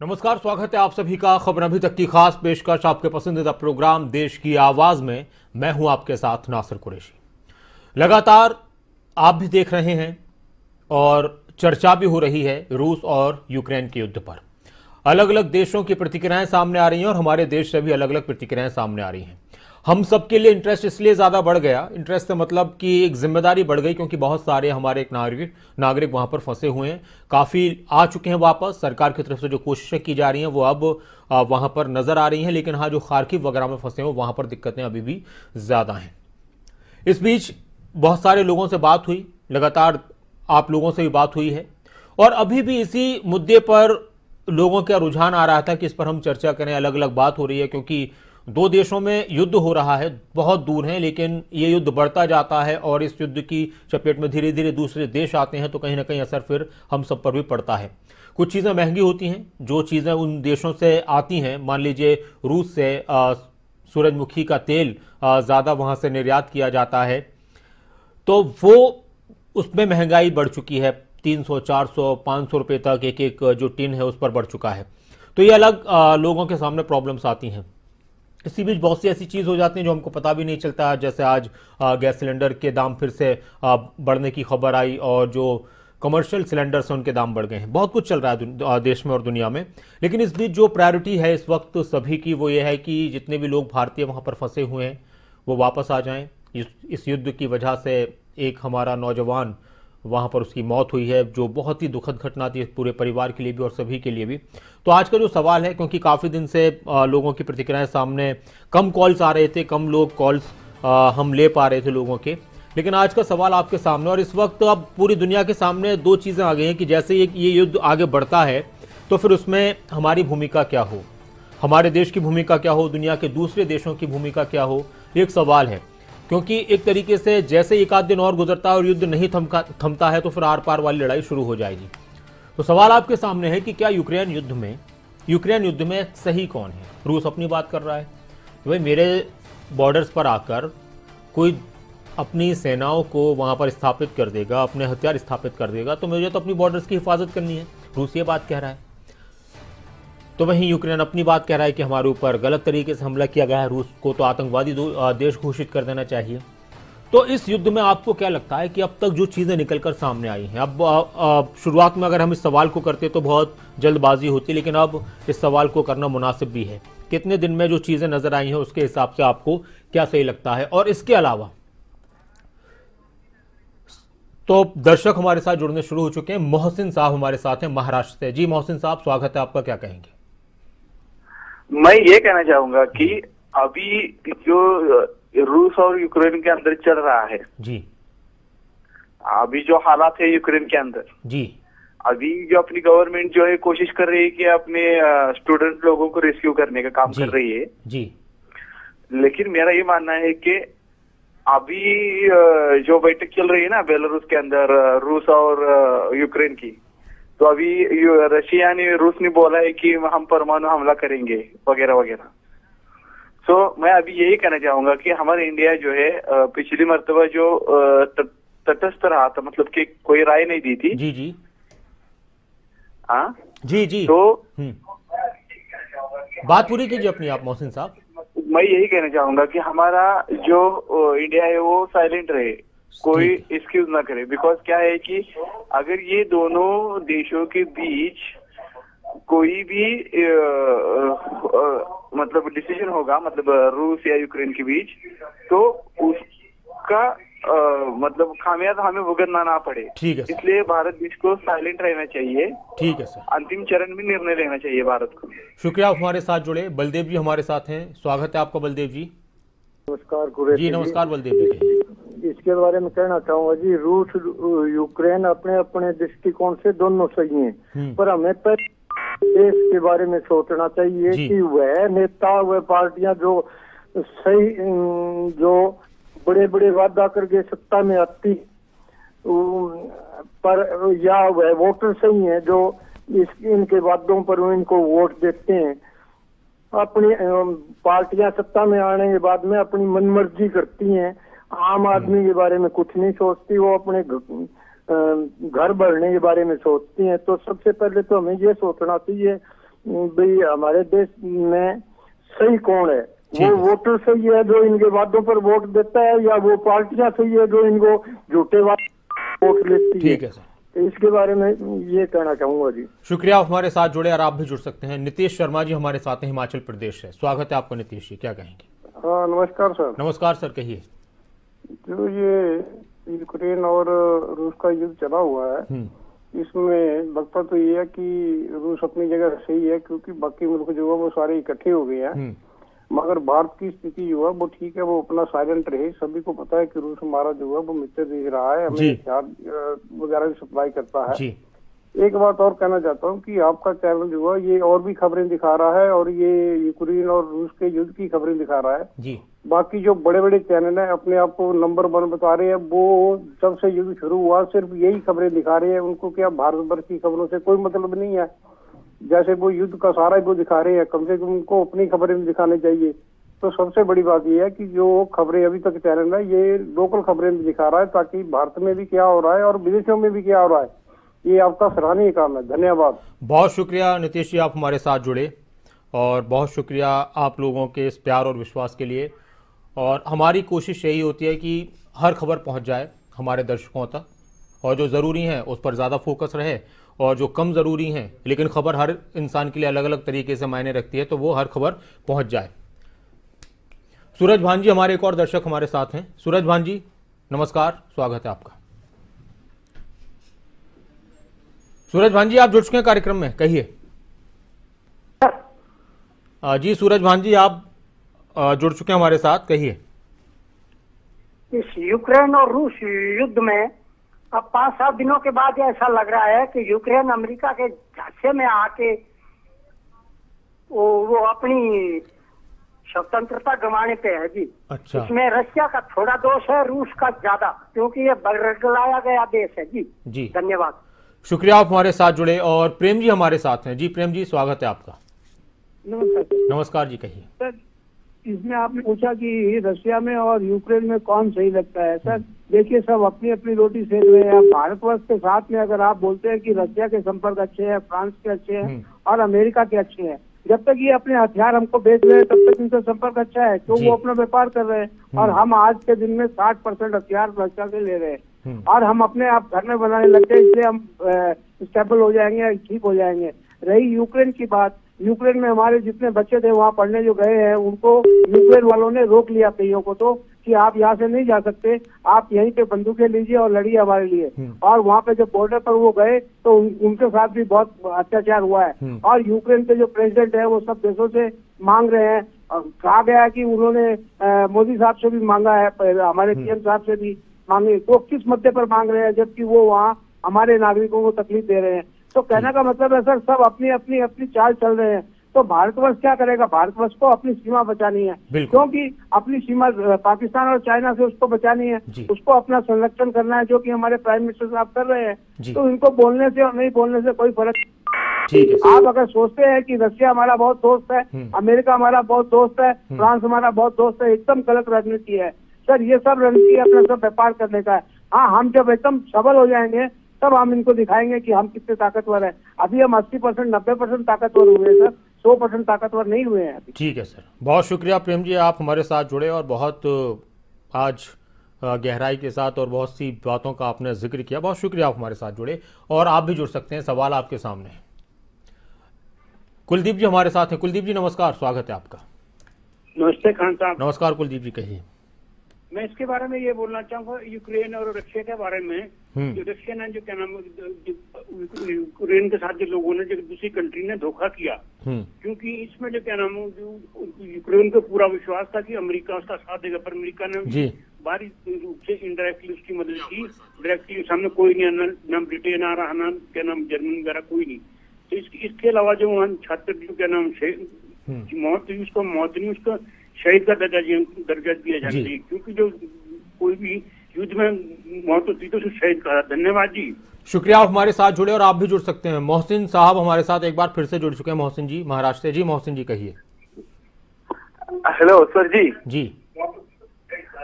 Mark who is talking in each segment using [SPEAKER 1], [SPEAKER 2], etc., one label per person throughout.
[SPEAKER 1] नमस्कार, स्वागत है आप सभी का खबर अभी तक की खास पेशकश आपके पसंदीदा प्रोग्राम देश की आवाज में। मैं हूं आपके साथ नासिर कुरैशी। लगातार आप भी देख रहे हैं और चर्चा भी हो रही है रूस और यूक्रेन के युद्ध पर। अलग अलग देशों की प्रतिक्रियाएं सामने आ रही हैं और हमारे देश से भी अलग अलग प्रतिक्रियाएं सामने आ रही हैं। हम सबके लिए इंटरेस्ट इसलिए ज़्यादा बढ़ गया, इंटरेस्ट से मतलब कि एक जिम्मेदारी बढ़ गई, क्योंकि बहुत सारे हमारे एक नागरिक वहाँ पर फंसे हुए हैं। काफ़ी आ चुके हैं वापस। सरकार की तरफ से जो कोशिशें की जा रही हैं वो अब वहाँ पर नज़र आ रही हैं, लेकिन हाँ, जो खार्किव वगैरह में फंसे हुए वहाँ पर दिक्कतें अभी भी ज़्यादा हैं। इस बीच बहुत सारे लोगों से बात हुई, लगातार आप लोगों से भी बात हुई है और अभी भी इसी मुद्दे पर लोगों का रुझान आ रहा था कि इस पर हम चर्चा करें। अलग अलग बात हो रही है क्योंकि दो देशों में युद्ध हो रहा है, बहुत दूर है, लेकिन ये युद्ध बढ़ता जाता है और इस युद्ध की चपेट में धीरे धीरे दूसरे देश आते हैं, तो कहीं ना कहीं असर फिर हम सब पर भी पड़ता है। कुछ चीज़ें महंगी होती हैं, जो चीज़ें उन देशों से आती हैं, मान लीजिए रूस से सूरजमुखी का तेल ज़्यादा वहाँ से निर्यात किया जाता है, तो वो उसमें महंगाई बढ़ चुकी है। 300, 400, 500 रुपये तक एक एक जो टिन है उस पर बढ़ चुका है। तो ये अलग लोगों के सामने प्रॉब्लम्स आती हैं। इसी बीच बहुत सी ऐसी चीज़ हो जाती हैं जो हमको पता भी नहीं चलता, जैसे आज गैस सिलेंडर के दाम फिर से बढ़ने की खबर आई और जो कमर्शियल सिलेंडर्स हैं उनके दाम बढ़ गए हैं। बहुत कुछ चल रहा है देश में और दुनिया में, लेकिन इस बीच जो प्रायोरिटी है इस वक्त सभी की वो ये है कि जितने भी लोग भारतीय वहाँ पर फंसे हुए हैं वो वापस आ जाएं। इस युद्ध की वजह से एक हमारा नौजवान वहाँ पर उसकी मौत हुई है, जो बहुत ही दुखद घटना थी पूरे परिवार के लिए भी और सभी के लिए भी। तो आज का जो सवाल है, क्योंकि काफ़ी दिन से लोगों की प्रतिक्रियाएं सामने, कम कॉल्स आ रहे थे, कम लोग कॉल्स हम ले पा रहे थे लोगों के, लेकिन आज का सवाल आपके सामने। और इस वक्त अब पूरी दुनिया के सामने दो चीज़ें आ गई हैं कि जैसे ये युद्ध आगे बढ़ता है तो फिर उसमें हमारी भूमिका क्या हो, हमारे देश की भूमिका क्या हो, दुनिया के दूसरे देशों की भूमिका क्या हो, एक सवाल है। क्योंकि एक तरीके से जैसे एक आध दिन और गुजरता है और युद्ध नहीं थमता है तो फिर आर पार वाली लड़ाई शुरू हो जाएगी। तो सवाल आपके सामने है कि क्या यूक्रेन युद्ध में सही कौन है? रूस अपनी बात कर रहा है कि भाई मेरे बॉर्डर्स पर आकर कोई अपनी सेनाओं को वहाँ पर स्थापित कर देगा, अपने हथियार स्थापित कर देगा, तो मुझे तो अपनी बॉर्डर्स की हिफाजत करनी है। रूस ये बात कह रहा है। तो वहीं यूक्रेन अपनी बात कह रहा है कि हमारे ऊपर गलत तरीके से हमला किया गया है, रूस को तो आतंकवादी देश घोषित कर देना चाहिए। तो इस युद्ध में आपको क्या लगता है कि अब तक जो चीज़ें निकलकर सामने आई हैं, अब शुरुआत में अगर हम इस सवाल को करते तो बहुत जल्दबाजी होती, लेकिन अब इस सवाल को करना मुनासिब भी है। कितने दिन में जो चीज़ें नजर आई हैं उसके हिसाब से आपको क्या सही लगता है? और इसके अलावा तो दर्शक हमारे साथ जुड़ने शुरू हो चुके हैं। मोहसिन साहब हमारे साथ हैं महाराष्ट्र से। जी मोहसिन साहब, स्वागत है आपका, क्या कहेंगे?
[SPEAKER 2] मैं ये कहना चाहूंगा कि अभी जो रूस और यूक्रेन के अंदर चल रहा है
[SPEAKER 1] जी,
[SPEAKER 2] अभी जो हालात है यूक्रेन के अंदर
[SPEAKER 1] जी,
[SPEAKER 2] अभी जो अपनी गवर्नमेंट जो है कोशिश कर रही है कि अपने स्टूडेंट लोगों को रेस्क्यू करने का काम कर रही है
[SPEAKER 1] जी।
[SPEAKER 2] लेकिन मेरा ये मानना है कि अभी जो बैठक चल रही है ना बेलारूस के अंदर रूस और यूक्रेन की, तो अभी रशिया ने, रूस ने बोला है कि हम परमाणु हमला करेंगे वगैरह वगैरह। तो मैं अभी यही कहना चाहूंगा कि हमारे इंडिया जो है पिछली मर्तबा जो तटस्थ रहा था, मतलब कि कोई राय नहीं दी थी।
[SPEAKER 1] जी जी,
[SPEAKER 2] हाँ
[SPEAKER 1] जी जी।
[SPEAKER 2] तो
[SPEAKER 1] बात पूरी कीजिए अपनी आप मोहसिन साहब।
[SPEAKER 2] मैं यही कहना चाहूंगा कि हमारा जो इंडिया है वो साइलेंट रहे, कोई एक्सक्यूज ना करे। बिकॉज क्या है कि अगर ये दोनों देशों के बीच कोई भी मतलब डिसीजन होगा, मतलब रूस या यूक्रेन के बीच, तो उसका मतलब खामियाजा हमें भुगतना ना पड़े।
[SPEAKER 1] ठीक है,
[SPEAKER 2] इसलिए भारत देश को साइलेंट रहना चाहिए।
[SPEAKER 1] ठीक है सर,
[SPEAKER 2] अंतिम चरण में निर्णय लेना चाहिए भारत को।
[SPEAKER 1] शुक्रिया आप हमारे साथ जुड़े। बलदेव जी हमारे साथ हैं, स्वागत है आपका बलदेव जी।
[SPEAKER 3] नमस्कार कुरैशी
[SPEAKER 1] जी नमस्कार बलदेव जी।
[SPEAKER 3] इसके बारे में कहना चाहूंगा जी, रूस यूक्रेन अपने अपने दृष्टिकोण से दोनों सही हैं, पर हमें देश के बारे में सोचना चाहिए कि वह नेता, वह पार्टियां जो सही, जो बड़े बड़े वादा करके सत्ता में आती, पर या वह वोटर सही हैं जो इनके वादों पर इनको वोट देते हैं। अपनी पार्टियां सत्ता में आने के बाद में अपनी मनमर्जी करती हैं, आम आदमी के बारे में कुछ नहीं सोचती, वो अपने घर बढ़ने के बारे में सोचती हैं। तो सबसे पहले तो हमें ये सोचना चाहिए भाई हमारे देश में सही कौन है? वो वोटर सही है जो इनके वादों पर वोट देता है, या वो पार्टियां सही है जो इनको झूठे वोट लेती है?
[SPEAKER 1] ठीक है सर,
[SPEAKER 3] तो इसके बारे में ये कहना चाहूंगा जी।
[SPEAKER 1] शुक्रिया, आप हमारे साथ जुड़े और आप भी जुड़ सकते हैं। नीतीश शर्मा जी हमारे साथ हैं, हिमाचल प्रदेश से। स्वागत है आपका नीतीश जी, क्या कहेंगे?
[SPEAKER 3] हाँ नमस्कार सर।
[SPEAKER 1] नमस्कार सर, कहिए।
[SPEAKER 3] जो ये यूक्रेन और रूस का युद्ध चला हुआ है, इसमें लगता तो ये है कि रूस अपनी जगह सही है, क्योंकि बाकी मुल्क जो है वो सारे इकट्ठे हो गए हैं। मगर भारत की स्थिति जो है वो ठीक है, वो अपना साइलेंट रहे। सभी को पता है कि रूस हमारा जो है वो मित्र देश रहा है, हमें हथियार वगैरह भी सप्लाई करता है। एक बात और कहना चाहता हूँ कि आपका चैनल जो है ये और भी खबरें दिखा रहा है, और ये यूक्रेन और रूस के युद्ध की खबरें दिखा रहा है जी। बाकी जो बड़े बड़े चैनल है अपने आप को नंबर 1 बता रहे हैं, वो जब से युद्ध शुरू हुआ सिर्फ यही खबरें दिखा रहे हैं। उनको क्या भारत भर की खबरों से कोई मतलब नहीं है। जैसे वो युद्ध का सारा वो दिखा रहे हैं, कम से कम उनको अपनी खबरें भी दिखानी चाहिए। तो सबसे बड़ी बात ये है कि जो खबरें अभी तक चैनल है ये लोकल खबरें भी दिखा रहा है, ताकि भारत में भी क्या हो रहा है और विदेशों में भी क्या हो रहा है। ये आपका सराहनीय काम है, धन्यवाद।
[SPEAKER 1] बहुत शुक्रिया नीतीश जी, आप हमारे साथ जुड़े, और बहुत शुक्रिया आप लोगों के इस प्यार और विश्वास के लिए। और हमारी कोशिश यही होती है कि हर खबर पहुंच जाए हमारे दर्शकों तक, और जो ज़रूरी हैं उस पर ज़्यादा फोकस रहे, और जो कम ज़रूरी हैं लेकिन खबर हर इंसान के लिए अलग अलग तरीके से मायने रखती है, तो वो हर खबर पहुंच जाए। सूरज भान जी हमारे एक और दर्शक हमारे साथ हैं। सूरज भान जी नमस्कार, स्वागत है आपका। सूरज भान जी आप जुड़ चुके हैं कार्यक्रम में, कहिए। जी सूरज भान जी आप जुड़ चुके हैं हमारे साथ, कहिए।
[SPEAKER 4] इस यूक्रेन और रूस युद्ध में अब 5-7 दिनों के बाद ऐसा लग रहा है कि यूक्रेन अमेरिका के झांसे में आके वो अपनी स्वतंत्रता गंवाने पे है जी।
[SPEAKER 1] अच्छा।
[SPEAKER 4] इसमें रशिया का थोड़ा दोष है, रूस का ज्यादा, क्योंकि ये बरगलाया गया देश है जी।
[SPEAKER 1] जी
[SPEAKER 4] धन्यवाद,
[SPEAKER 1] शुक्रिया, आप हमारे साथ जुड़े। और प्रेम जी हमारे साथ हैं। जी प्रेम जी स्वागत है आपका।
[SPEAKER 5] नमस्कार।
[SPEAKER 1] नमस्कार जी, कहिए।
[SPEAKER 5] सर इसमें आपने पूछा कि रशिया में और यूक्रेन में कौन सही लगता है। सर देखिए, सब अपनी अपनी रोटी सेक रहे हैं। भारतवर्ष के साथ में अगर आप बोलते हैं कि रशिया के संपर्क अच्छे हैं, फ्रांस के अच्छे हैं और अमेरिका के अच्छे हैं, जब तक ये अपने हथियार हमको बेच रहे हैं तब तक इनका संपर्क अच्छा है, तो वो अपना व्यापार कर रहे हैं। और हम आज के दिन में 60% हथियार रशिया से ले रहे हैं, और हम अपने आप घर में बनाने लग गए, इसलिए हम स्टेबल हो जाएंगे, ठीक हो जाएंगे। रही यूक्रेन की बात, यूक्रेन में हमारे जितने बच्चे थे वहाँ पढ़ने जो गए हैं, उनको यूक्रेन वालों ने रोक लिया कईयों को, तो कि आप यहाँ से नहीं जा सकते, आप यहीं पे बंदूकें लीजिए और लड़िए हमारे लिए। और वहाँ पे जब बॉर्डर पर वो गए तो उनके साथ भी बहुत अत्याचार हुआ है। और यूक्रेन के जो प्रेसिडेंट है वो सब देशों से मांग रहे हैं, कहा गया है कि उन्होंने मोदी साहब से भी मांगा है, हमारे पीएम साहब से भी मांगे, तो किस मुद्दे पर मांग रहे हैं जबकि वो वहाँ हमारे नागरिकों को तकलीफ दे रहे हैं। तो कहने का मतलब है सर, सब अपनी अपनी अपनी चाल चल रहे हैं। तो भारतवर्ष क्या करेगा? भारतवर्ष को अपनी सीमा बचानी है, क्योंकि अपनी सीमा पाकिस्तान और चाइना से उसको बचानी है, उसको अपना संरक्षण करना है, जो कि हमारे प्राइम मिनिस्टर साहब कर रहे हैं। तो इनको बोलने से और नहीं बोलने से कोई फर्क। आप अगर सोचते हैं कि रशिया हमारा बहुत दोस्त है, अमेरिका हमारा बहुत दोस्त है, फ्रांस हमारा बहुत दोस्त है, एकदम गलत राजनीति है सर। ये सब रणनीति अपना सब व्यापार करने का है। हाँ, हम जब एकदम सबल हो जाएंगे तब हम इनको दिखाएंगे कि हम कितने ताकतवर हैं। अभी हम 80% 90% ताकतवर हुए सर, 100% ताकतवर नहीं हुए हैं।
[SPEAKER 1] ठीक है सर, बहुत शुक्रिया प्रेम जी, आप हमारे साथ जुड़े और बहुत आज गहराई के साथ और बहुत सी बातों का आपने जिक्र किया। बहुत शुक्रिया, आप हमारे साथ जुड़े, और आप भी जुड़ सकते हैं, सवाल आपके सामने है। कुलदीप जी हमारे साथ हैं। कुलदीप जी नमस्कार, स्वागत है आपका।
[SPEAKER 6] नमस्ते खान साहब।
[SPEAKER 1] नमस्कार कुलदीप जी, कहिए।
[SPEAKER 6] मैं इसके बारे में ये बोलना चाहूंगा, यूक्रेन और रशिया के बारे में। जो रशिया ने जो क्या नाम यूक्रेन के साथ जो लोगों ने जो दूसरी कंट्री ने धोखा किया, क्योंकि इसमें जो क्या नाम यूक्रेन को पूरा विश्वास था कि अमेरिका उसका साथ देगा, पर अमेरिका ने बाहरी रूप से इनडायरेक्टली उसकी मदद की। डायरेक्टली सामने कोई नहीं, ना ब्रिटेन आ रहा, ना क्या नाम जर्मनी वगैरह कोई नहीं। तो इसके अलावा जो वहाँ छात्र जो क्या नाम मौत हुई, उसको मौत नहीं, उसको शहीद का दर्जा दिया जाना चाहिए, क्योंकि जो कोई भी युद्ध में मौत होती तो शहीद कहा। धन्यवाद जी,
[SPEAKER 1] शुक्रिया, आप हमारे साथ जुड़े और आप भी जुड़ सकते हैं। मोहसिन साहब हमारे साथ एक बार फिर से जुड़ चुके हैं। मोहसिन जी महाराष्ट्र से। जी मोहसिन जी कहिए।
[SPEAKER 2] हेलो सर जी।
[SPEAKER 1] जी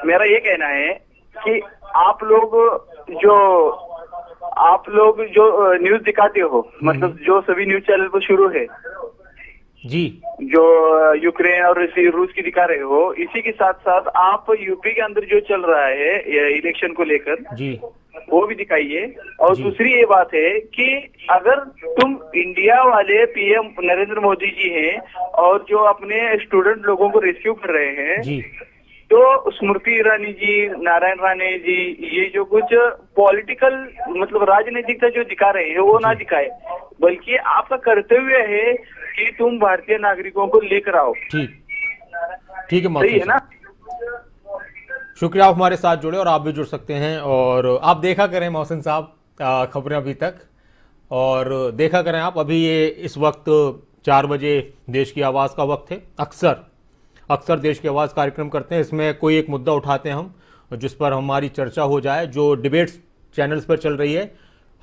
[SPEAKER 2] मेरा ये कहना है कि आप लोग जो न्यूज दिखाते हो, मतलब जो सभी न्यूज चैनल पर शुरू है,
[SPEAKER 1] जी
[SPEAKER 2] जो यूक्रेन और रूस की दिखा रहे हो, इसी के साथ साथ आप यूपी के अंदर जो चल रहा है इलेक्शन को लेकर
[SPEAKER 1] जी
[SPEAKER 2] वो भी दिखाइए। और
[SPEAKER 1] जी।
[SPEAKER 2] दूसरी ये बात है कि अगर तुम इंडिया वाले पीएम नरेंद्र मोदी जी हैं और जो अपने स्टूडेंट लोगों को रेस्क्यू कर रहे हैं
[SPEAKER 1] जी
[SPEAKER 2] तो स्मृति ईरानी जी, नारायण राणे जी, ये जो कुछ पॉलिटिकल मतलब राजनीतिक जो दिखा रहे हैं वो ना दिखाए, बल्कि आपका कर्तव्य है कि तुम भारतीय नागरिकों को लेकर आओ।
[SPEAKER 1] ठीक ठीक है,
[SPEAKER 2] सही है ना?
[SPEAKER 1] शुक्रिया, आप हमारे साथ जुड़े और आप भी जुड़ सकते हैं। और आप देखा करें मोहसिन साहब खबरें अभी तक, और देखा करें आप अभी ये इस वक्त 4 बजे देश की आवाज़ का वक्त है। अक्सर देश की आवाज़ कार्यक्रम करते हैं, इसमें कोई एक मुद्दा उठाते हैं हम जिस पर हमारी चर्चा हो जाए, जो डिबेट्स चैनल्स पर चल रही है,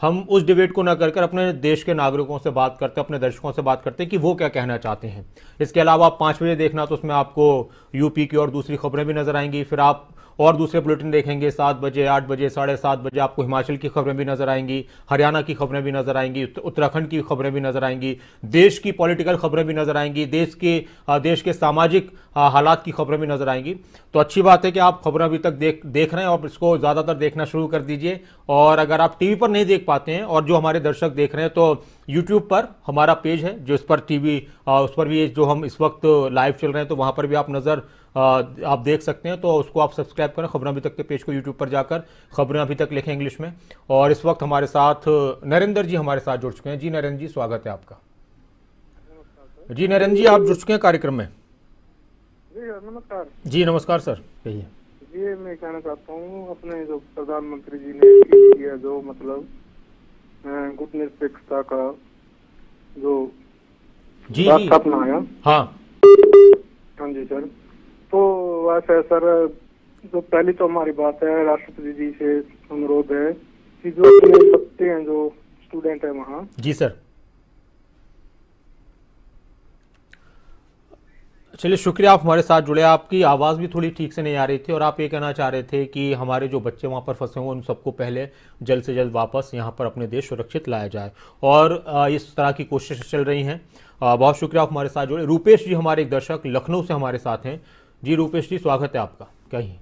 [SPEAKER 1] हम उस डिबेट को न कर अपने देश के नागरिकों से बात करते हैं, अपने दर्शकों से बात करते हैं कि वो क्या कहना चाहते हैं। इसके अलावा आप 5 बजे देखना तो उसमें आपको यूपी की और दूसरी खबरें भी नजर आएंगी। फिर आप और दूसरे बुलेटिन देखेंगे 7 बजे, 8 बजे, 7:30 बजे आपको हिमाचल की खबरें भी नजर आएंगी, हरियाणा की खबरें भी नजर आएंगी, उत्तराखंड की खबरें भी नजर आएंगी, देश की पॉलिटिकल खबरें भी नजर आएंगी, देश के सामाजिक हालात की खबरें भी नजर आएंगी। तो अच्छी बात है कि आप खबरें अभी तक देख रहे हैं और इसको ज़्यादातर देखना शुरू कर दीजिए। और अगर आप टीवी पर नहीं देख पाते हैं और जो हमारे दर्शक देख रहे हैं तो यूट्यूब पर हमारा पेज है जो इस पर टीवी उस पर भी जो हम इस वक्त लाइव चल रहे हैं तो वहाँ पर भी आप आप देख सकते हैं, तो उसको आप सब्सक्राइब करें खबरें अभी तक के पेज को यूट्यूब पर जाकर, खबरें अभी तक लिखें इंग्लिश में। और इस वक्त हमारे साथ नरेंद्र जी हमारे साथ जुड़ चुके हैं। जी नरेंद्र जी, स्वागत है आपका। जी नरेंद्र जी, आप जुड़ चुके हैं कार्यक्रम में।
[SPEAKER 5] जी नमस्कार।
[SPEAKER 1] जी नमस्कार सर, कहिए।
[SPEAKER 5] ये मैं कहना चाहता हूँ, अपने जो प्रधानमंत्री जी ने किया जो मतलब गुटनिरपेक्षता का जो
[SPEAKER 1] जी
[SPEAKER 5] अपनाया।
[SPEAKER 1] हाँ
[SPEAKER 5] हाँ जी सर। तो वैसे सर जो पहली तो हमारी बात है, राष्ट्रपति जी से अनुरोध है कि जो बच्चे हैं जो स्टूडेंट है वहाँ।
[SPEAKER 1] जी सर, चलिए शुक्रिया, आप हमारे साथ जुड़े। आपकी आवाज़ भी थोड़ी ठीक से नहीं आ रही थी और आप ये कहना चाह रहे थे कि हमारे जो बच्चे वहाँ पर फंसे हुए उन सबको पहले जल्द से जल्द वापस यहाँ पर अपने देश सुरक्षित लाया जाए, और इस तरह की कोशिशें चल रही हैं। बहुत शुक्रिया, आप हमारे साथ जुड़े। रूपेश जी हमारे एक दर्शक लखनऊ से हमारे साथ हैं। जी रूपेश जी, स्वागत है आपका, कहिए।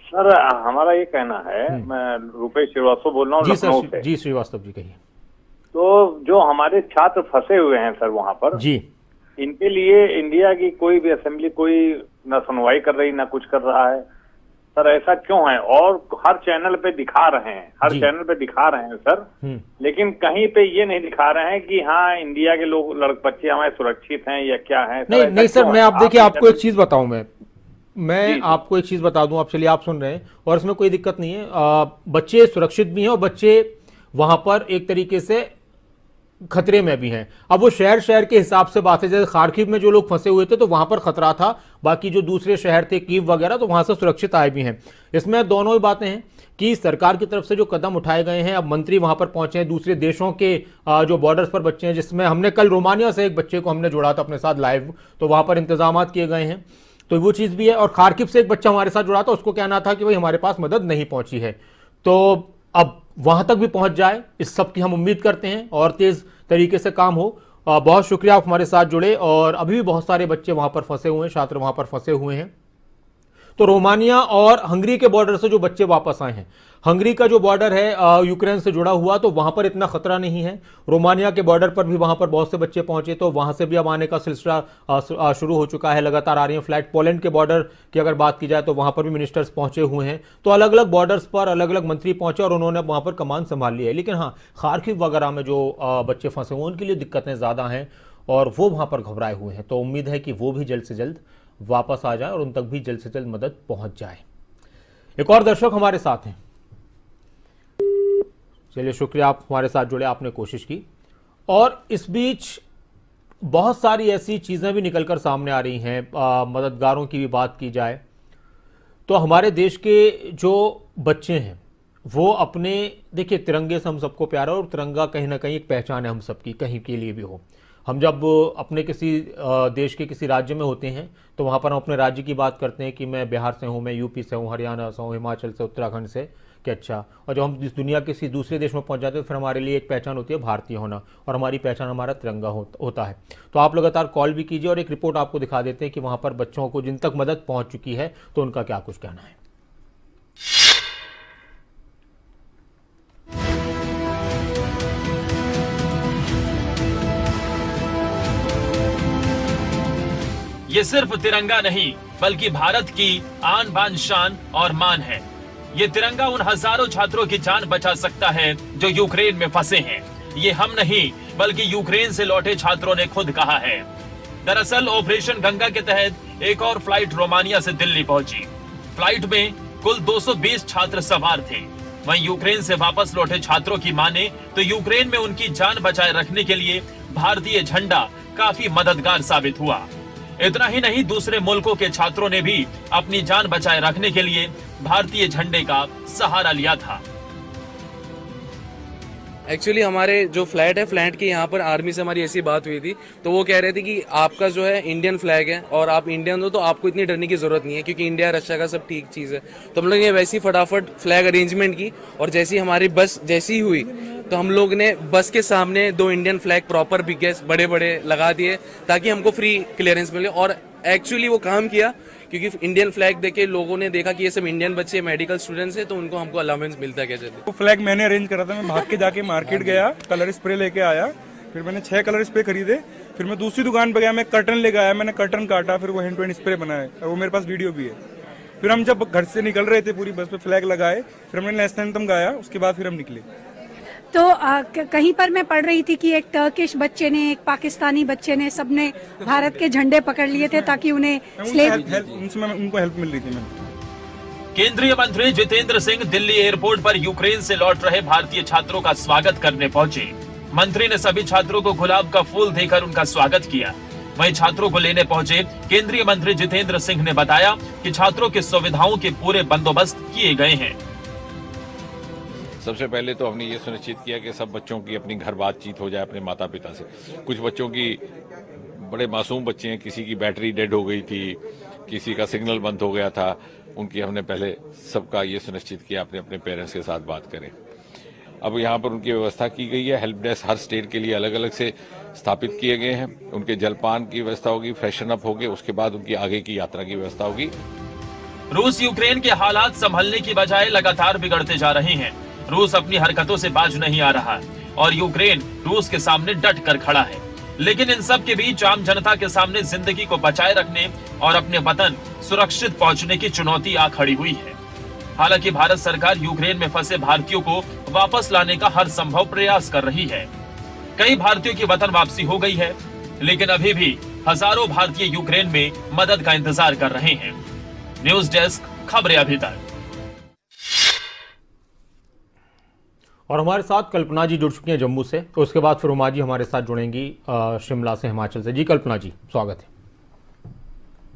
[SPEAKER 7] सर हमारा ये कहना है, मैं रूपेश श्रीवास्तव बोल रहा हूँ लखनऊ से।
[SPEAKER 1] जी श्रीवास्तव जी, कहिए।
[SPEAKER 7] तो जो हमारे छात्र फंसे हुए हैं सर वहाँ पर
[SPEAKER 1] जी,
[SPEAKER 7] इनके लिए इंडिया की कोई भी असेंबली कोई ना सुनवाई कर रही ना कुछ कर रहा है सर, ऐसा क्यों है? और हर चैनल पे दिखा रहे हैं, सर, लेकिन कहीं पे ये नहीं दिखा रहे हैं कि हाँ इंडिया के लोग बच्चे हमारे सुरक्षित हैं या क्या है।
[SPEAKER 1] नहीं सर, मैं आप देखिए आपको एक चीज बताऊं, मैं आपको एक चीज बता दूं, आप चलिए आप सुन रहे हैं और इसमें कोई दिक्कत नहीं है। बच्चे सुरक्षित भी हैं और बच्चे वहां पर एक तरीके से खतरे में भी हैं। अब वो शहर के हिसाब से बात है, जैसे खार्किव में जो लोग फंसे हुए थे तो वहां पर खतरा था, बाकी जो दूसरे शहर थे कीव वगैरह तो वहां से सुरक्षित आए भी हैं। इसमें दोनों ही बातें हैं कि सरकार की तरफ से जो कदम उठाए गए हैं, अब मंत्री वहां पर पहुंचे हैं, दूसरे देशों के जो बॉर्डर्स पर बच्चे हैं, जिसमें हमने कल रोमानिया से एक बच्चे को हमने जोड़ा था अपने साथ लाइव, तो वहां पर इंतजाम किए गए हैं, तो वो चीज़ भी है। और खार्किव से एक बच्चा हमारे साथ जुड़ा था, उसको कहना था कि भाई हमारे पास मदद नहीं पहुंची है, तो अब वहां तक भी पहुंच जाए, इस सब की हम उम्मीद करते हैं और तेज तरीके से काम हो। बहुत शुक्रिया, आप हमारे साथ जुड़े। और अभी भी बहुत सारे बच्चे वहां पर फंसे हुए हैं, छात्र वहां पर फंसे हुए हैं। तो रोमानिया और हंगरी के बॉर्डर से जो बच्चे वापस आए हैं, हंगरी का जो बॉर्डर है यूक्रेन से जुड़ा हुआ, तो वहां पर इतना खतरा नहीं है। रोमानिया के बॉर्डर पर भी वहां पर बहुत से बच्चे पहुंचे, तो वहां से भी अब आने का सिलसिला शुरू हो चुका है, लगातार आ रही है फ्लाइट। पोलैंड के बॉर्डर की अगर बात की जाए तो वहां पर भी मिनिस्टर्स पहुंचे हुए हैं, तो अलग अलग बॉर्डर्स पर अलग अलग मंत्री पहुंचे और उन्होंने वहां पर कमान संभाल ली है। लेकिन हाँ, खार्किव वगैरह में जो बच्चे फंसे हुए उनके लिए दिक्कतें ज़्यादा हैं और वो वहां पर घबराए हुए हैं, तो उम्मीद है कि वो भी जल्द से जल्द वापस आ जाए और उन तक भी जल्द से जल्द मदद पहुंच जाए। एक और दर्शक हमारे साथ हैं। चलिए शुक्रिया, आप हमारे साथ जुड़े, आपने कोशिश की। और इस बीच बहुत सारी ऐसी चीज़ें भी निकलकर सामने आ रही हैं। मददगारों की भी बात की जाए तो हमारे देश के जो बच्चे हैं वो अपने, देखिए तिरंगे से हम सबको प्यार है और तिरंगा कहीं ना कहीं एक पहचान है हम सबकी, कहीं के लिए भी हो। हम जब अपने किसी देश के किसी राज्य में होते हैं तो वहाँ पर हम अपने राज्य की बात करते हैं कि मैं बिहार से हूँ, मैं यूपी से हूँ, हरियाणा से हूँ, हिमाचल से, उत्तराखंड से, कि अच्छा, और जब हम इस दुनिया के किसी दूसरे देश में पहुंच जाते हैं तो फिर हमारे लिए एक पहचान होती है भारतीय होना, और हमारी पहचान हमारा तिरंगा होता है। तो आप लगातार कॉल भी कीजिए और एक रिपोर्ट आपको दिखा देते हैं कि वहाँ पर बच्चों को जिन तक मदद पहुँच चुकी है तो उनका क्या कुछ कहना है।
[SPEAKER 8] ये सिर्फ तिरंगा नहीं बल्कि भारत की आन बान शान और मान है। ये तिरंगा उन हजारों छात्रों की जान बचा सकता है जो यूक्रेन में फंसे हैं। ये हम नहीं बल्कि यूक्रेन से लौटे छात्रों ने खुद कहा है। दरअसल ऑपरेशन गंगा के तहत एक और फ्लाइट रोमानिया से दिल्ली पहुंची। फ्लाइट में कुल 220 छात्र सवार थे। वहीं यूक्रेन से वापस लौटे छात्रों की माने तो यूक्रेन में उनकी जान बचाए रखने के लिए भारतीय झंडा काफी मददगार साबित हुआ। इतना ही नहीं, दूसरे मुल्कों के छात्रों ने भी अपनी जान बचाए रखने के लिए भारतीय झंडे का सहारा लिया था।
[SPEAKER 9] एक्चुअली हमारे जो फ्लैट है, फ्लैट के यहाँ पर आर्मी से हमारी ऐसी बात हुई थी, तो वो कह रहे थे कि आपका जो है इंडियन फ्लैग है और आप इंडियन हो तो आपको इतनी डरने की जरूरत नहीं है क्योंकि इंडिया रशिया का सब ठीक चीज़ है। तो हम लोग ने वैसी फटाफट फ्लैग अरेंजमेंट की और जैसी हमारी बस जैसी हुई तो हम लोग ने बस के सामने 2 इंडियन फ्लैग प्रॉपर बिगेस्ट बड़े बड़े लगा दिए ताकि हमको फ्री क्लियरेंस मिले। और एक्चुअली वो काम किया क्योंकि इंडियन फ्लैग देखे लोगों ने देखा कि ये सब इंडियन बच्चे मेडिकल स्टूडेंट्स हैं तो उनको हमको अलाउंस मिलता है। कैसे वो
[SPEAKER 10] फ्लैग मैंने अरेंज करा था, मैं भाग के जाके मार्केट गया, कलर स्प्रे लेके आया, फिर मैंने 6 कलर स्प्रे खरीदे, फिर मैं दूसरी दुकान पे गया, मैं कर्टन लेके आया, मैंने कर्टन काटा, फिर वो हैंड टू हैंड स्प्रे बनाए और वो मेरे पास वीडियो भी है। फिर हम जब घर से निकल रहे थे पूरी बस पे फ्लैग लगाए, फिर हमने नेशनल एंथम गाया, उसके बाद फिर हम निकले।
[SPEAKER 11] तो कहीं पर मैं पढ़ रही थी कि एक टर्किश बच्चे ने, एक पाकिस्तानी बच्चे ने, सबने भारत के झंडे पकड़ लिए थे ताकि उन्हें
[SPEAKER 10] उनको हेल्प मिल रही थी।
[SPEAKER 8] केंद्रीय मंत्री जितेंद्र सिंह दिल्ली एयरपोर्ट पर यूक्रेन से लौट रहे भारतीय छात्रों का स्वागत करने पहुंचे। मंत्री ने सभी छात्रों को गुलाब का फूल देकर उनका स्वागत किया। वहीं छात्रों को लेने पहुंचे केंद्रीय मंत्री जितेंद्र सिंह ने बताया कि छात्रों की सुविधाओं के पूरे बंदोबस्त किए गए हैं।
[SPEAKER 12] सबसे पहले तो हमने ये सुनिश्चित किया कि सब बच्चों की अपनी घर बातचीत हो जाए अपने माता पिता से। कुछ बच्चों की, बड़े मासूम बच्चे हैं, किसी की बैटरी डेड हो गई थी, किसी का सिग्नल बंद हो गया था, उनकी हमने पहले सबका ये सुनिश्चित किया अपने अपने पेरेंट्स के साथ बात करें। अब यहाँ पर उनकी व्यवस्था की गई है, हेल्प डेस्क हर स्टेट के लिए अलग अलग से स्थापित किए गए हैं। उनके जलपान की व्यवस्था होगी, फ्रेशन अप होगी, उसके बाद उनकी आगे की यात्रा की व्यवस्था होगी।
[SPEAKER 8] रूस यूक्रेन के हालात संभलने की बजाय लगातार बिगड़ते जा रहे हैं। रूस अपनी हरकतों से बाज नहीं आ रहा और यूक्रेन रूस के सामने डट कर खड़ा है। लेकिन इन सब के बीच आम जनता के सामने जिंदगी को बचाए रखने और अपने वतन सुरक्षित पहुंचने की चुनौती आ खड़ी हुई है। हालांकि भारत सरकार यूक्रेन में फंसे भारतीयों को वापस लाने का हर संभव प्रयास कर रही है। कई भारतीयों की वतन वापसी हो गई है, लेकिन अभी भी हजारों भारतीय यूक्रेन में मदद का इंतजार कर रहे हैं। न्यूज डेस्क, खबरें अभी तक।
[SPEAKER 1] और हमारे साथ कल्पना जी जुड़ चुकी हैं जम्मू से, तो उसके बाद फिर उमा जी हमारे साथ जुड़ेंगी शिमला से, हिमाचल से। जी कल्पना जी, स्वागत है।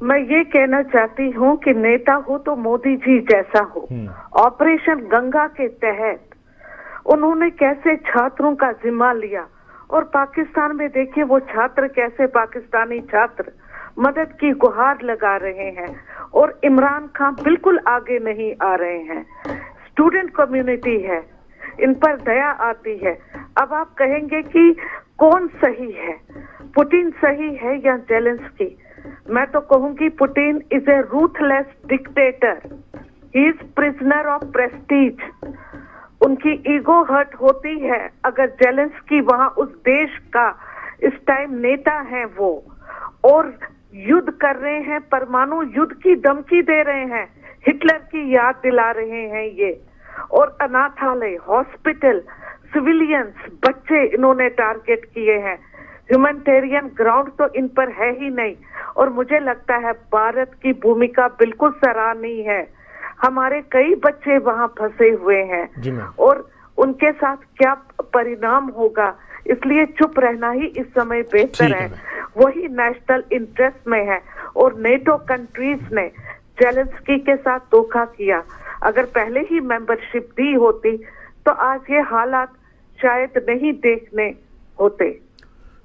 [SPEAKER 13] मैं ये कहना चाहती हूँ कि नेता हो तो मोदी जी जैसा हो। ऑपरेशन गंगा के तहत उन्होंने कैसे छात्रों का जिम्मा लिया और पाकिस्तान में देखिए वो छात्र कैसे, पाकिस्तानी छात्र मदद की गुहार लगा रहे हैं और इमरान खान बिल्कुल आगे नहीं आ रहे हैं। स्टूडेंट कम्युनिटी है, इन पर दया आती है। अब आप कहेंगे कि कौन सही है, पुतिन सही है या जेलेंस्की? मैं तो कहूंगी Putin is a ruthless dictator, he is prisoner of Prestige. उनकी ईगो हर्ट होती है अगर जेलेंस्की वहां उस देश का इस टाइम नेता है वो, और युद्ध कर रहे हैं, परमाणु युद्ध की धमकी दे रहे हैं, हिटलर की याद दिला रहे हैं ये। और अनाथालय, हॉस्पिटल, सिविलियंस, बच्चे इन्होंने टारगेट किए हैं। ह्यूमैनिटेरियन ग्राउंड तो इन पर है ही नहीं। और मुझे लगता है भारत की भूमिका बिल्कुल सराहनीय है। हमारे कई बच्चे वहां फंसे हुए हैं और उनके साथ क्या परिणाम होगा, इसलिए चुप रहना ही इस समय बेहतर है। वही नेशनल इंटरेस्ट में है। और नेटो कंट्रीज ने जेलेंस्की के साथ धोखा किया। अगर पहले ही मेंबरशिप दी होती तो आज ये हालात शायद नहीं देखने होते।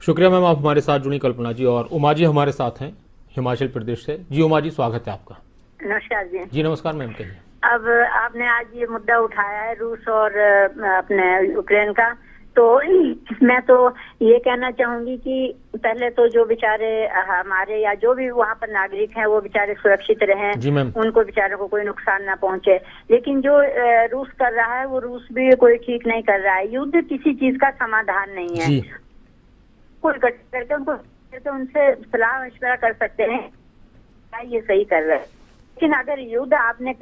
[SPEAKER 1] शुक्रिया मैम, आप हमारे साथ जुड़ी कल्पना जी। और उमा जी हमारे साथ हैं हिमाचल प्रदेश से। जी उमा जी, स्वागत है आपका।
[SPEAKER 14] नमस्कार जी।
[SPEAKER 1] जी नमस्कार मैम, कहिए।
[SPEAKER 14] अब आपने आज ये मुद्दा उठाया है रूस और अपने यूक्रेन का, तो मैं तो ये कहना चाहूंगी कि पहले तो जो बेचारे हमारे या जो भी वहाँ पर नागरिक हैं वो बेचारे सुरक्षित रहें, उनको बेचारों को कोई नुकसान ना पहुंचे। लेकिन जो रूस कर रहा है वो रूस भी कोई ठीक नहीं कर रहा है। युद्ध किसी चीज का समाधान नहीं है। कोई इकट्ठा करके उनको उनसे सलाह मशवरा कर सकते हैं, ये सही कर रहे हैं। लेकिन अगर युद्ध आपने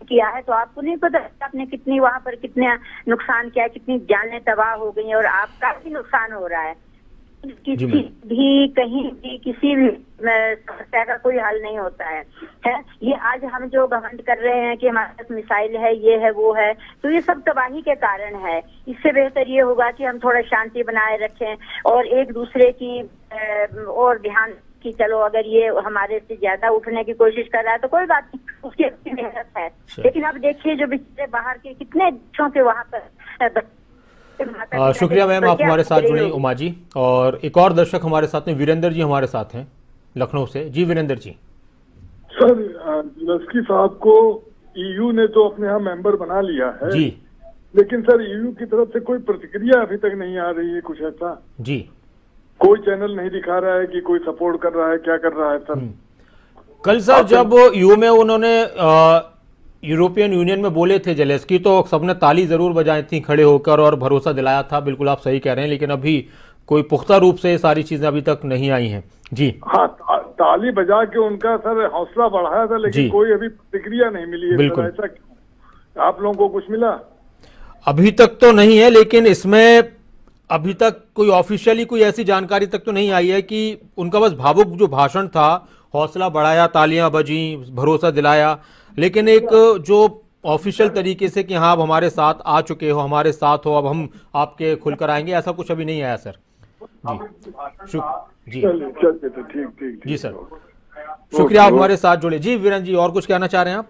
[SPEAKER 14] किया है तो आपको नहीं पता आपने कितनी वहाँ पर कितने नुकसान किया, कितनी जानें तबाह हो गई और आपका भी नुकसान हो रहा है। किसी भी कहीं भी किसी भी समस्या का कोई हल नहीं होता है। ये आज हम जो घमंड कर रहे हैं कि हमारे पास मिसाइल है, ये है, वो है, तो ये सब तबाही के कारण है। इससे बेहतर ये होगा कि हम थोड़ा शांति बनाए रखें और एक दूसरे की और ध्यान कि चलो अगर ये हमारे से ज्यादा उठने की कोशिश कर रहा है तो कोई बात नहीं, उसकी अपनी मेहनत है। लेकिन अब देखिए जो बेचारे बाहर के कितने देशों के वहाँ पर।
[SPEAKER 1] शुक्रिया मैम, आप हमारे साथ जुड़ी उमा जी। और एक और दर्शक हमारे साथ में वीरेंद्र जी हमारे साथ हैं लखनऊ से। जी वीरेंद्र जी।
[SPEAKER 15] सर ज़ेलेंस्की साहब को EU ने तो अपने यहाँ मेंबर बना लिया है जी, लेकिन सर EU की तरफ से कोई प्रतिक्रिया अभी तक नहीं आ रही है, कुछ ऐसा
[SPEAKER 1] जी,
[SPEAKER 15] कोई चैनल नहीं दिखा रहा है कि कोई सपोर्ट कर रहा है, क्या कर रहा है सर।
[SPEAKER 1] कल सर जब EU में उन्होंने यूरोपियन यूनियन में बोले थे ज़ेलेंस्की, तो सबने ताली जरूर बजाई थी खड़े होकर और भरोसा दिलाया था। बिल्कुल आप सही कह रहे हैं, लेकिन अभी कोई पुख्ता रूप से सारी चीजें अभी तक नहीं आई हैं जी।
[SPEAKER 15] हाँ, ताली बजा के उनका सर हौसला बढ़ाया था, लेकिन कोई अभी प्रतिक्रिया नहीं मिली है।
[SPEAKER 1] बिल्कुल।
[SPEAKER 15] ऐसा क्यों? आप लोगों को कुछ मिला?
[SPEAKER 1] अभी तक तो नहीं है, लेकिन इसमें अभी तक कोई ऑफिशियली कोई ऐसी जानकारी तक तो नहीं आई है कि उनका बस भावुक जो भाषण था, हौसला बढ़ाया, तालियां बजी, भरोसा दिलाया, लेकिन एक जो ऑफिशियल तरीके से कि हाँ आप हमारे साथ आ चुके हो, हमारे साथ हो, अब हम आपके खुलकर आएंगे, ऐसा कुछ अभी नहीं आया सर जी। जी
[SPEAKER 15] ठीक
[SPEAKER 1] जी सर, शुक्रिया आप हमारे साथ जुड़े। जी वीरेंद्र जी, और कुछ कहना चाह रहे हैं आप?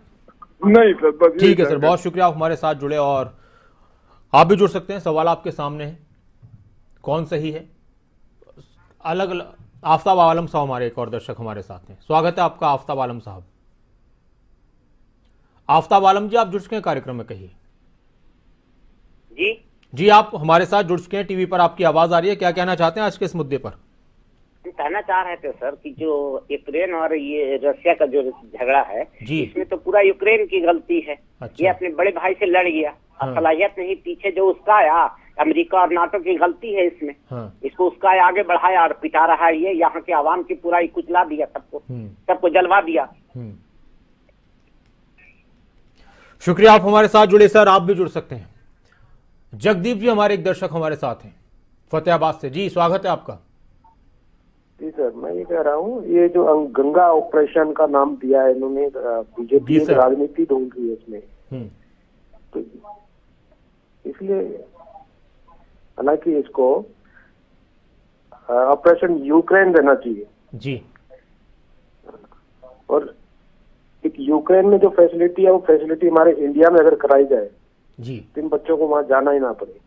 [SPEAKER 15] नहीं सर, बस
[SPEAKER 1] ठीक है सर, बहुत शुक्रिया आप हमारे साथ जुड़े। और आप भी जुड़ सकते हैं, सवाल आपके सामने है, कौन सही है अलग अलग। आफ्ताब आलम साहब हमारे एक और दर्शक हमारे साथ हैं, स्वागत है आपका आफ्ताब आलम साहब। आफ्ताब आलम जी, आप जुड़ चुके हैं कार्यक्रम में, कहिए।
[SPEAKER 16] जी
[SPEAKER 1] जी, आप हमारे साथ जुड़ चुके हैं, टीवी पर आपकी आवाज आ रही है, क्या कहना चाहते हैं आज के इस मुद्दे पर?
[SPEAKER 16] हम कहना चाह रहे थे सर कि जो यूक्रेन और ये रशिया का जो झगड़ा है
[SPEAKER 1] जी,
[SPEAKER 16] इसमें तो पूरा यूक्रेन की गलती है।
[SPEAKER 1] अच्छा।
[SPEAKER 16] ये अपने बड़े भाई से लड़ गया, सलाहियत नहीं, पीछे जो उसका आया अमेरिका और नाटो की गलती है इसमें। इसको उसका आगे बढ़ाया और पिटा रहा है ये, यहाँ के आवाम की पूरा कुचला दिया, सबको जलवा दिया।
[SPEAKER 1] शुक्रिया आप हमारे साथ जुड़े सर, आप भी जुड़ सकते हैं। जगदीप जी हमारे एक दर्शक हमारे साथ हैं फतेहाबाद से। जी स्वागत है आपका।
[SPEAKER 17] जी सर, मैं ये कह रहा हूँ, ये जो गंगा ऑपरेशन का नाम दिया है इन्होंने, बीजेपी राजनीति ढूंढ रही है इसमें, तो इसलिए हालांकि इसको ऑपरेशन यूक्रेन देना चाहिए
[SPEAKER 1] जी।
[SPEAKER 17] और एक यूक्रेन में जो फैसिलिटी है वो फैसिलिटी हमारे इंडिया में अगर कराई जाए
[SPEAKER 1] जी,
[SPEAKER 17] तो इन बच्चों को वहां जाना ही ना पड़े।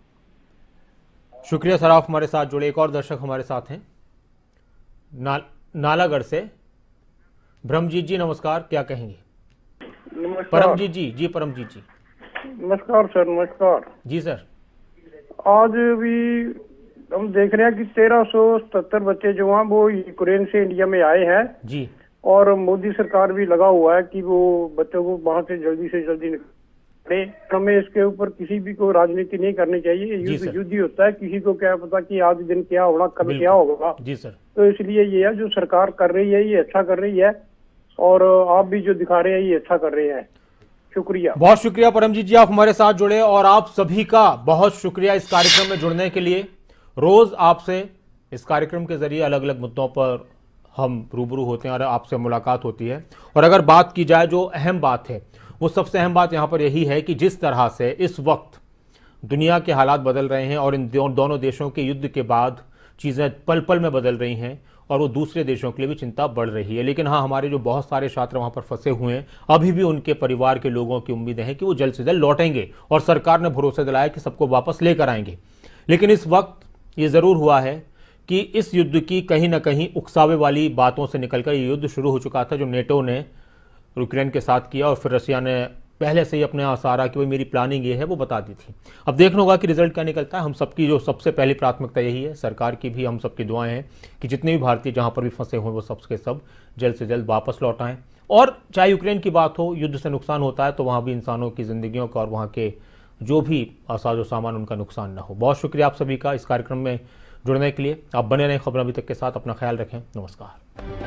[SPEAKER 1] शुक्रिया सर, आप हमारे साथ जुड़े। एक और दर्शक हमारे साथ हैं नालागढ़ से, ब्रह्मजीत जी नमस्कार, क्या कहेंगे? परमजीत जी। जी परमजीत जी
[SPEAKER 18] नमस्कार सर। नमस्कार
[SPEAKER 1] जी सर।
[SPEAKER 18] आज भी हम देख रहे हैं कि 1377 बच्चे जो हैं वो यूक्रेन से इंडिया में आए हैं
[SPEAKER 1] जी, और
[SPEAKER 18] मोदी सरकार भी लगा हुआ है कि वो बच्चों को वहां से जल्दी निकाले। हमें इसके ऊपर किसी भी को राजनीति नहीं करनी चाहिए, युद्ध ही होता है, किसी को क्या पता कि आज दिन क्या होगा, कल क्या होगा
[SPEAKER 1] जी सर।
[SPEAKER 18] तो इसलिए ये है जो सरकार कर रही है ये अच्छा कर रही है, और आप भी जो दिखा रहे हैं ये अच्छा कर रहे हैं। शुक्रिया,
[SPEAKER 1] बहुत शुक्रिया परमजीत जी, आप हमारे साथ जुड़े। और आप सभी का बहुत शुक्रिया इस कार्यक्रम में जुड़ने के लिए। रोज आपसे इस कार्यक्रम के जरिए अलग अलग मुद्दों पर हम रूबरू होते हैं और आपसे मुलाकात होती है। और अगर बात की जाए जो अहम बात है, वो सबसे अहम बात यहाँ पर यही है कि जिस तरह से इस वक्त दुनिया के हालात बदल रहे हैं और इन दोनों देशों के युद्ध के बाद चीज़ें पल पल में बदल रही हैं और वो दूसरे देशों के लिए भी चिंता बढ़ रही है। लेकिन हाँ, हमारे जो बहुत सारे छात्र वहाँ पर फंसे हुए हैं, अभी भी उनके परिवार के लोगों की उम्मीदें हैं कि वो जल्द से जल्द लौटेंगे और सरकार ने भरोसा दिलाया कि सबको वापस लेकर आएंगे। लेकिन इस वक्त ये ज़रूर हुआ है कि इस युद्ध की कहीं ना कहीं उकसावे वाली बातों से निकलकर ये युद्ध शुरू हो चुका था जो नेटो ने यूक्रेन के साथ किया और फिर रशिया ने पहले से ही अपने आसारा कि भाई मेरी प्लानिंग ये है वो बता दी थी। अब देखना होगा कि रिजल्ट क्या निकलता है। हम सबकी जो सबसे पहली प्राथमिकता यही है, सरकार की भी हम सबकी दुआएं हैं कि जितने भी भारतीय जहां पर भी फंसे हुए वो सबके सब जल्द से जल्द वापस लौट आएँ। और चाहे यूक्रेन की बात हो, युद्ध से नुकसान होता है तो वहाँ भी इंसानों की ज़िंदगियों का और वहाँ के जो भी साजो सामान उनका नुकसान ना हो। बहुत शुक्रिया आप सभी का इस कार्यक्रम में जुड़ने के लिए। आप बने रहें खबर अभी तक के साथ। अपना ख्याल रखें। नमस्कार।